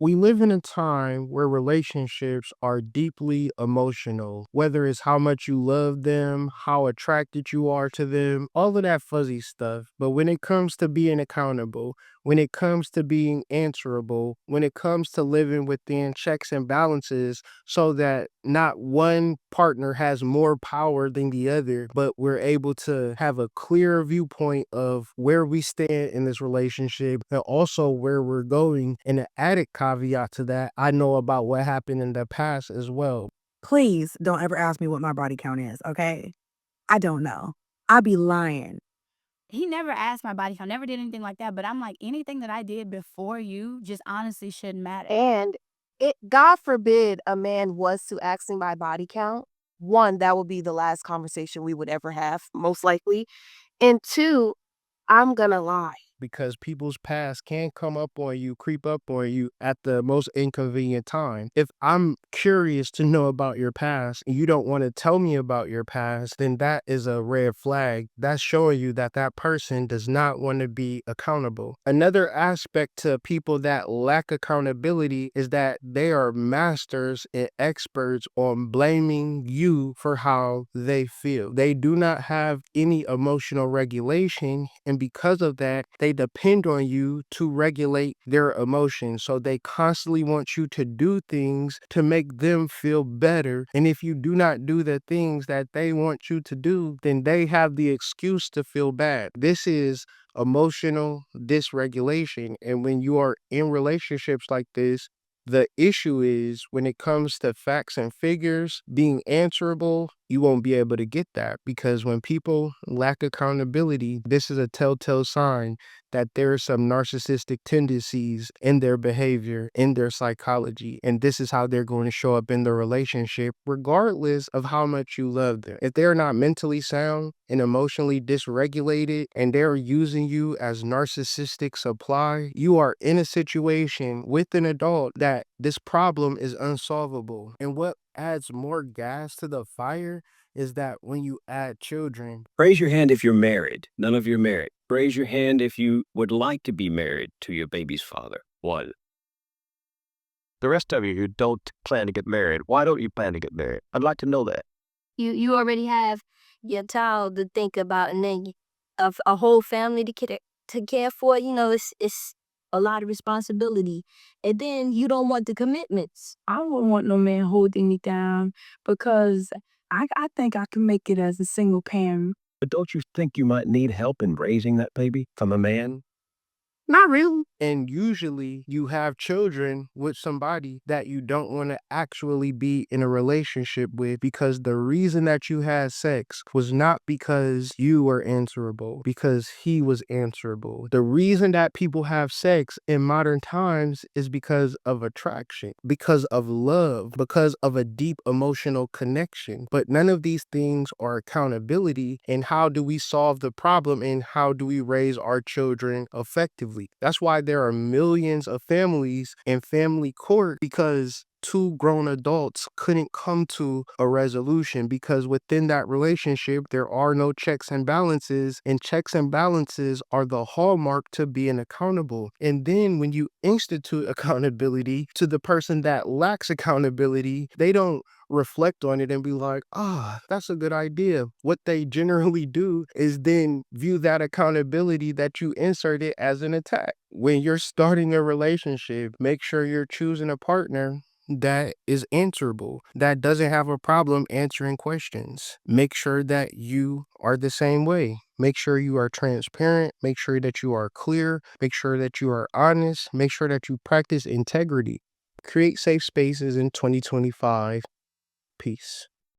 We live in a time where relationships are deeply emotional, whether it's how much you love them, how attracted you are to them, all of that fuzzy stuff. But when it comes to being accountable, when it comes to being answerable, when it comes to living within checks and balances so that not one partner has more power than the other, but we're able to have a clear viewpoint of where we stand in this relationship and also where we're going. And an added caveat to that, I know about what happened in the past as well. Please don't ever ask me what my body count is, okay? I don't know. I'd be lying. He never asked my body count, never did anything like that, but I'm like, anything that I did before you just honestly shouldn't matter. And God forbid a man was to ask me my body count. One, that would be the last conversation we would ever have, most likely. And two, I'm gonna lie. Because people's past can come up on you, creep up on you at the most inconvenient time. If I'm curious to know about your past and you don't want to tell me about your past, then that is a red flag. That's showing you that that person does not want to be accountable. Another aspect to people that lack accountability is that they are masters and experts on blaming you for how they feel. They do not have any emotional regulation, and because of that, they depend on you to regulate their emotions. So they constantly want you to do things to make them feel better. And if you do not do the things that they want you to do, then they have the excuse to feel bad. This is emotional dysregulation. And when you are in relationships like this, the issue is when it comes to facts and figures, being answerable, you won't be able to get that because when people lack accountability, this is a telltale sign that there are some narcissistic tendencies in their behavior, in their psychology, and this is how they're going to show up in the relationship, regardless of how much you love them. If they're not mentally sound and emotionally dysregulated and they're using you as narcissistic supply, you are in a situation with an adult that this problem is unsolvable. And what adds more gas to the fire is that when you add children, Raise your hand if you're married. None of you are married. Raise your hand if you would like to be married to your baby's father. One. The rest of you who don't plan to get married, why don't you plan to get married? I'd like to know that. You already have your child to think about, and then of a whole family to care for. It's a lot of responsibility, and then you don't want the commitments. I don't want no man holding me down because I think I can make it as a single parent. But don't you think you might need help in raising that baby from a man? not really. And usually you have children with somebody that you don't want to actually be in a relationship with because the reason that you had sex was not because you were answerable, because he was answerable. The reason that people have sex in modern times is because of attraction, because of love, because of a deep emotional connection. But none of these things are accountability. And how do we solve the problem and how do we raise our children effectively? That's why there are millions of families in family court because two grown adults couldn't come to a resolution because within that relationship, there are no checks and balances, and checks and balances are the hallmark to being accountable. And then when you institute accountability to the person that lacks accountability, they don't reflect on it and be like, that's a good idea. What they generally do is then view that accountability that you inserted as an attack. When you're starting a relationship, make sure you're choosing a partner that is answerable, that doesn't have a problem answering questions. Make sure that you are the same way. Make sure you are transparent. Make sure that you are clear. Make sure that you are honest. Make sure that you practice integrity. Create safe spaces in 2025. Peace.